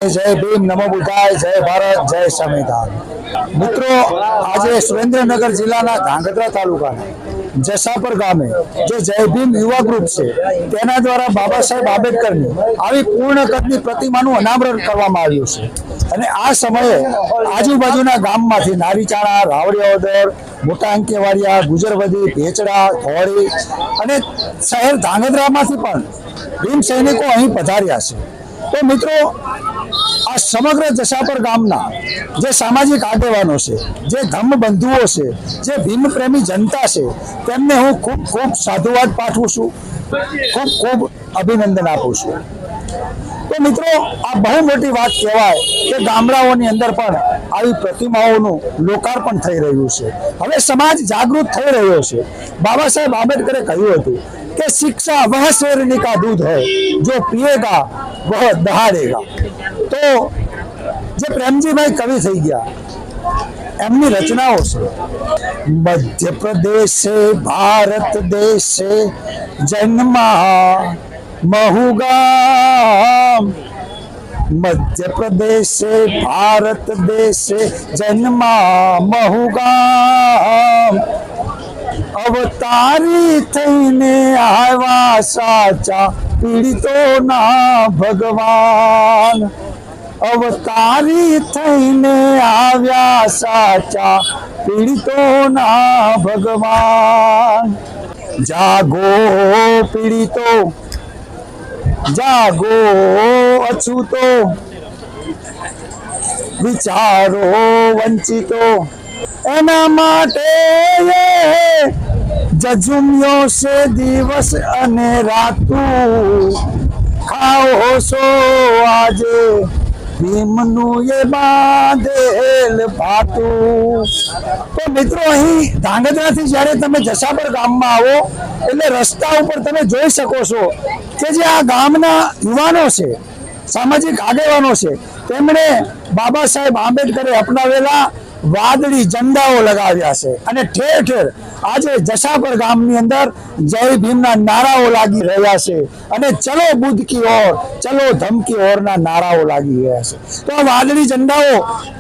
जय भीम, नमो बुद्धाय, जय भारत, जय संविधान। मित्रों, आज सुरेन्द्रनगर जिल्लाના ધાંગધ્રા તાલુકાના જસાપર ગામે જે જય ભીમ યુવા ગ્રુપ છે તેના દ્વારા બાબા સાહેબ આંબેડકરની આવી પૂર્ણ કદની પ્રતિમાનું અનાવરણ કરવામાં આવ્યું છે અને આ સમયે આજુબાજુના ગામમાંથી નારીચાણા, રાવડિયાઓદર, મોટા અંકેવાડિયા, ગુજરવદી, ભેચડા, ધોળી અને શહેર ધાંગધ્રામાંથી પણ ભીમ સૈનિકો અહીં પધાર્યા છે। તો મિત્રો, આ સમગ્ર જસાપર ગામના જે સામાજિક આગેવાનો છે, જે ધર્મબંધુઓ છે, જે ભીમ પ્રેમી જનતા છે, તેમને હું ખૂબ ખૂબ સાધુવાદ પાઠવું છું, ખૂબ ખૂબ અભિનંદન આપું છું। તો મિત્રો, આ બહુ મોટી વાત કહેવાય કે ગામડાઓની અંદર પણ આવી પ્રતિમાઓનું લોકાર્પણ થઈ રહ્યું છે। હવે સમાજ જાગૃત થઈ રહ્યો છે। બાબા સાહેબ આંબેડકરે કહ્યું હતું કે शिक्षा वह शेरनी का दूध है जो पिएगा वह दहाड़ेगा। तो જે પ્રેમજીભાઈ કવિ થઈ ગયા એમની રચનાઓ છે। મધ્ય પ્રદેશ से भारत देश से जन्मा महूगाम, मध्य प्रदेश से भारत देश से जन्मा महूगाम, अवतारी थईने आवा साचा पीड़ितोना भगवान, अवतारी थईने आव्या साचा पीड़ितोना भगवान। जागो पीड़ितो, जागो अछूतो, विचारो वंचितो, एना माटे जजुमियों से दिवस अने रातू खाओ सो आजे भीमनु ये बांधेल भातू। तो मित्रों, અહીં ધાંગધ્રાથી જ્યારે તમે જસાપર ગામમાં આવો એટલે રસ્તા ઉપર તમે જોઈ શકો છો કે જે આ ગામના યુવાનો છે, સામાજિક આગેવાનો છે, તેમણે બાબા સાહેબ આંબેડકરે અપનાવેલા વાદળી ઝંડાઓ લગાવ્યા છે અને ઠેર ઠેર આજે જસાપર ગામની અંદર જય ભીમના નારાઓ લાગી રહ્યા છે અને ચલો બુદ્ધ કી ઓર, ચલો ધમ કી ઓરના નારાઓ લાગી રહ્યા છે। તો આ વાદળી ઝંડાઓ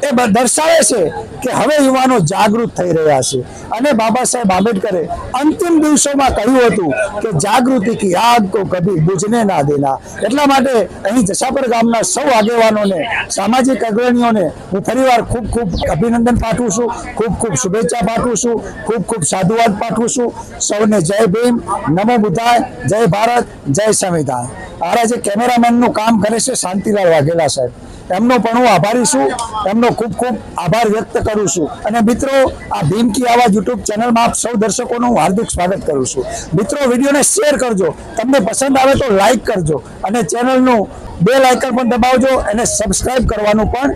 એ દર્શાવે છે કે હવે યુવાનો જાગૃત થઈ રહ્યા છે અને બાબા સાહેબ આંબેડકરે અંતિમ દિવસોમાં કહ્યું હતું કે જાગૃતિ કી આગ કો કભી બુઝને ના દેના। એટલા માટે અહીં જસાપર ગામના સૌ આગેવાનોને, સામાજિક અગ્રણીઓને હું ફરીવાર ખૂબ ખૂબ અભિનંદન પાઠવું છું, ખૂબ ખૂબ શુભેચ્છા પાઠવું છું, ખૂબ ખૂબ સાધુવાદ પાઠવું છું। સૌને જય ભીમ, નમો બુદ્ધાય, જય ભારત, જય સંવિધાન। આ જે કેમેરામેનનું કામ કરે છે શાંતિલાલ વાઘેલા સાહેબ, એમનો પણ હું આભારી છું, એમનો ખૂબ ખૂબ આભાર વ્યક્ત કરું છું। અને મિત્રો, આ ભીમ કી આવાજ યુટ્યુબ ચેનલમાં આપ સૌ દર્શકોનું હું હાર્દિક સ્વાગત કરું છું। મિત્રો, વિડીયોને શેર કરજો, તમને પસંદ આવે તો લાઈક કરજો અને ચેનલનું બેલ આઇકન પણ દબાવજો અને સબસ્ક્રાઇબ કરવાનું પણ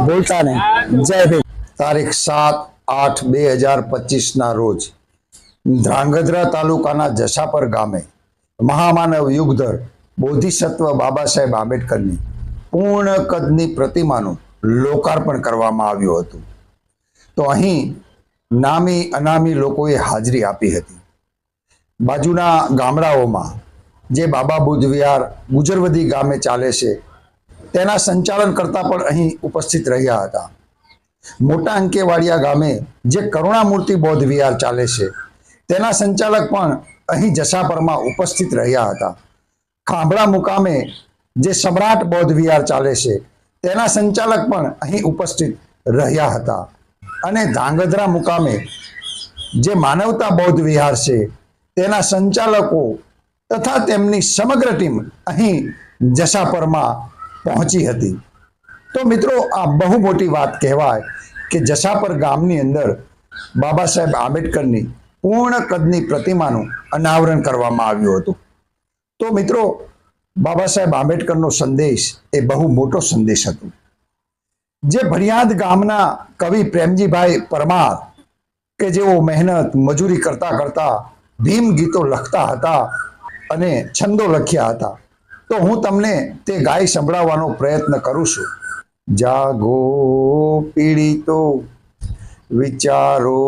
ભૂલતા નહીં। જય ભીમ। તારીખ 7/8/2025 ના રોજ ધ્રાંગધ્રા તાલુકાના જસાપર ગામે મહામાનવ યુગધર બોધિસત્વ બાબા સાહેબ આંબેડકરની પૂર્ણ કદની પ્રતિમાનું લોકાર્પણ કરવામાં આવ્યું હતું। તો અહીં નામી અનામી લોકોએ હાજરી આપી હતી। બાજુના ગામડાઓમાં જે બાબા બુદ્ધ વિહાર ગુજરવદી ગામે ચાલે છે તેના સંચાલન કરતા પણ અહીં ઉપસ્થિત રહ્યા હતા। મોટા અંકેવાડિયા ગામે જે કરુણામૂર્તિ બૌદ્ધ વિહાર ચાલે છે તેના સંચાલક પણ અહીં જસાપરમાં ઉપસ્થિત રહ્યા હતા। ખાંભળા મુકામે જે સમ્રાટ બૌદ્ધ વિહાર ચાલે છે તેના સંચાલક પણ અહીં ઉપસ્થિત રહ્યા હતા અને ધાંગધ્રા મુકામે જે માનવતા બૌદ્ધ વિહાર છે તેના સંચાલકો તથા તેમની સમગ્ર ટીમ અહીં જસાપરમાં પહોંચી હતી। તો મિત્રો, આ બહુ મોટી વાત કહેવાય કે જસાપર ગામની અંદર બાબા સાહેબ આંબેડકરની પૂર્ણ કદની પ્રતિમાનું અનાવરણ કરવામાં આવ્યું હતું। તો મિત્રો, બાબા સાહેબ આંબેડકરનો સંદેશ એ બહુ મોટો સંદેશ હતો। જે ભડિયાદ ગામના કવિ પ્રેમજીભાઈ પરમાર કે જેઓ મહેનત મજૂરી કરતા કરતા ભીમ ગીતો લખતા હતા અને છંદો લખ્યા હતા, તો હું તમને તે ગાઈ સંભળાવવાનો પ્રયત્ન કરું છું। જાગો પીડિતો, વિચારો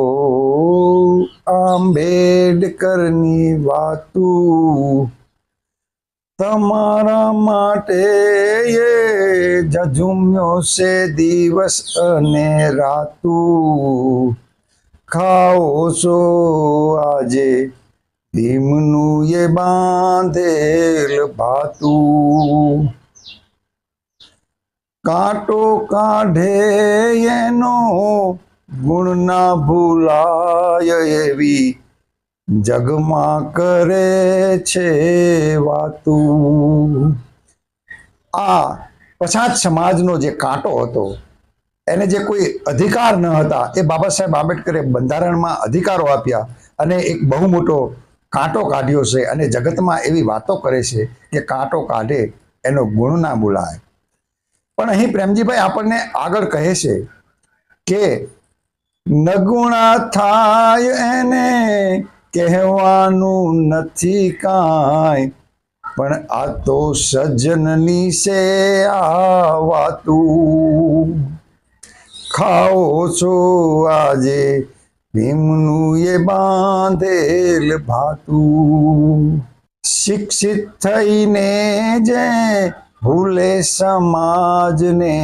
આંબેડકરની વાતું, તમારા માટે ये झझुम्यो से दिवस अने रातू खाओ सो आजे भीमनु ये बांधेल भातू कांटो काढे एनो गुण ना भूलाय एवी જગમાં કરે છે વાતું. આ પછાત સમાજનો જે કાંટો હતો, એને જે કોઈ અધિકાર ન હતા, એ બાબા સાહેબ આંબેડકરે બંધારણમાં અધિકારો આપ્યા અને એક બહુ મોટો કાંટો કાઢ્યો છે. અને જગતમાં એવી વાતો કરે છે કે કાંટો કાઢે એનો ગુણ ના બોલાય. પણ અહીં પ્રેમજીભાઈ આપણને આગળ કહે છે કે નગુણા થાય એને કહેવાનું નથી કાંઈ, પણ આ તો સજ્જનની સે આવાતું ખાઓ છો આજે ભીમનું એ બાંધેલ ભાતું. શિક્ષિત થઈને જે ભૂલે સમાજને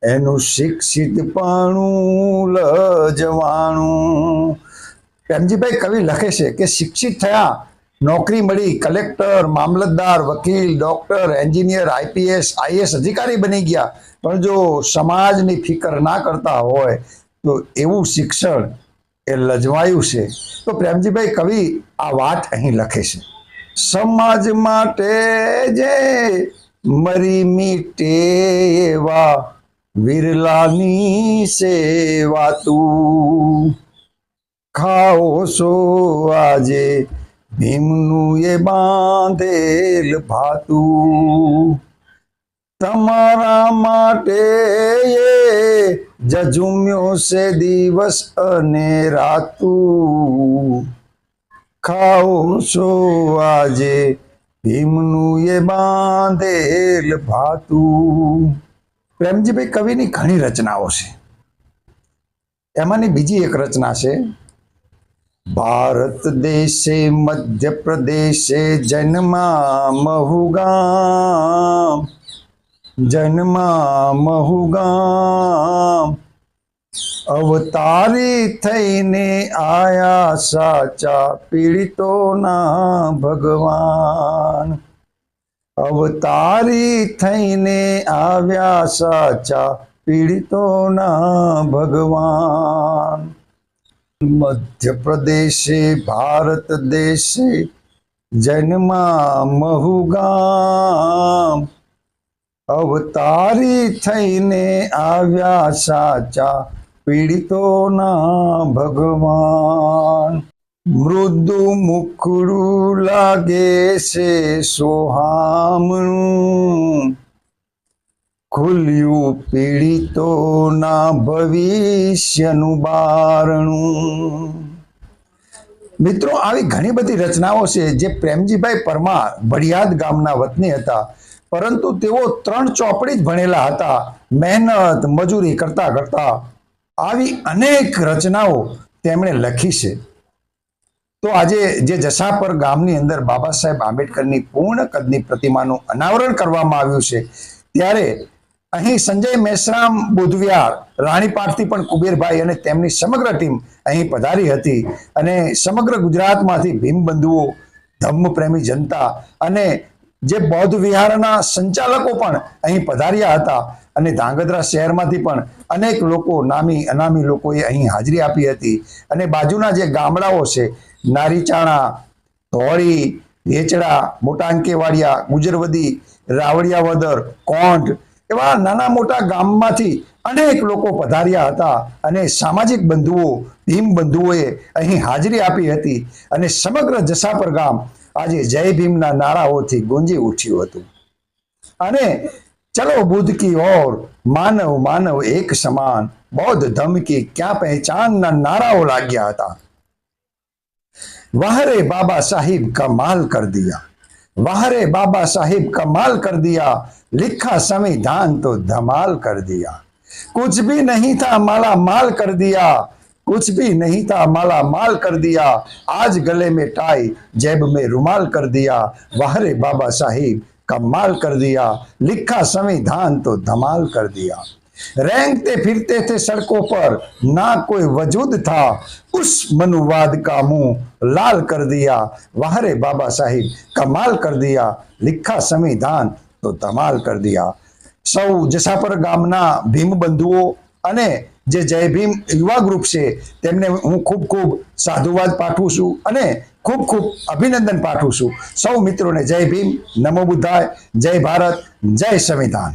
એનું શિક્ષિતપણું લજવાણું. પ્રેમજીભાઈ કવિ લખે છે કે શિક્ષિત થયા, નોકરી મળી, કલેક્ટર, મામલતદાર, વકીલ, ડોક્ટર, એન્જિનિયર, આઈપીએસ, આઈએસ અધિકારી બની ગયા, પણ જો સમાજની ફિકર ના કરતા હોય તો એવું શિક્ષણ એ લજવાયું છે. તો પ્રેમજીભાઈ કવિ આ વાત અહીં લખે છે. સમાજ માટે જે મરી મીટે એવા વિરલાની સેવા તું ખાઓ છો આજે ભીમનું એ બાંધેલ ભાતું. તમારા માટે એ જજુમ્યો છે દિવસ અને રાતું ખાઓ છો આજે ભીમનું એ બાંધેલ ભાતું. પ્રેમજીભાઈ કવિની ઘણી રચનાઓ છે. એમાંની બીજી એક રચના છે, ભારત દેશે મધ્ય પ્રદેશે જન્મા મહુગામ, જન્મા મહુગામ અવતારી થઈને આયા સાચા પીડિતોના ભગવાન. અવતારી થઈને આવ્યા સાચા પીડિતોના ભગવાન. મધ્ય પ્રદેશે ભારત દેશે જન્મા મહુગામ અવતારી થઈને આવ્યા સાચા પીડિતોના ભગવાન. મૃદુ મુખડું લાગે છે સોહામણું, ખુલ્યું પીડિતોના ભવિષ્યનું બારણું. મિત્રો, આવી ઘણી બધી રચનાઓ છે જે પ્રેમજીભાઈ પરમાર ભડિયાદ ગામના વતની હતા, પરંતુ તેઓ 3 ચોપડી જ ભણેલા હતા. મહેનત મજૂરી કરતા કરતા આવી અનેક રચનાઓ તેમણે લખી છે. તો આજે જે જસાપર ગામની અંદર બાબા સાહેબ આંબેડકરની પૂર્ણ કદની પ્રતિમાનું અનાવરણ કરવામાં આવ્યું છે, ત્યારે અહીં સંજય મેશ્રામ બુધવિહાર રાણીપાટથી પણ કુબેરભાઈ અને તેમની સમગ્ર ટીમ અહીં પધારી હતી. અને સમગ્ર ગુજરાતમાંથી ભીમબંધુઓ, ધમ્મપ્રેમી જનતા અને જે બૌદ્ધ વિહારના સંચાલકો પણ અહીં પધાર્યા હતા. અને ધાંગધ્રા શહેરમાંથી પણ અનેક લોકો, નામી અનામી લોકોએ અહીં હાજરી આપી હતી. અને બાજુના જે ગામડાઓ છે, નારીચાણા, ધોળી, વેચડા, મોટાંકેવાડિયા, ગુજરવદી, રાવડિયાવદર, કોંઢ, એવા નાના મોટા ગામમાંથી અનેક લોકો પધાર્યા હતા. અને સામાજિક બંધુઓ, ભીમ બંધુઓએ અહીં હાજરી આપી હતી. અને સમગ્ર જસાપર ગામ આજે જય ભીમના નારાઓથી ગુંજી ઉઠ્યું હતું. અને ચલો બુદ્ધ કી ઓર, માનવ માનવ એક સમાન, બૌદ્ધ ધર્મ કી ક્યાં પહેચાનના નારાઓ લાગ્યા હતા. વાહ રે બાબા સાહિબ કમાલ કર દિયા, वाह रे बाबा साहिब कमाल कर दिया, लिखा संविधान तो धमाल कर दिया, कुछ भी नहीं था माला माल कर दिया, कुछ भी नहीं था माला माल कर दिया, आज गले में टाई जेब में रुमाल कर दिया, वाह रे बाबा साहिब कमाल कर दिया, लिखा संविधान तो धमाल कर दिया। रेंगते फिरते थे सड़कों पर, ना कोई वजूद था, उस मनुवाद का मुंह लाल कर दिया। वाह रे बाबा साहिब कमाल कर दिया, लिखा संविधान તો ધમાલ કરી દિયા। સૌ જસાપર ગામના ભીમ બંધુઓ અને જે જય ભીમ યુવા ગ્રુપ છે તેમને હું ખૂબ ખૂબ સાધુવાદ પાઠવું છું અને ખૂબ ખૂબ અભિનંદન પાઠવું છું। સૌ મિત્રોને જય ભીમ, નમો બુદ્ધાય, જય ભારત, જય સંવિધાન।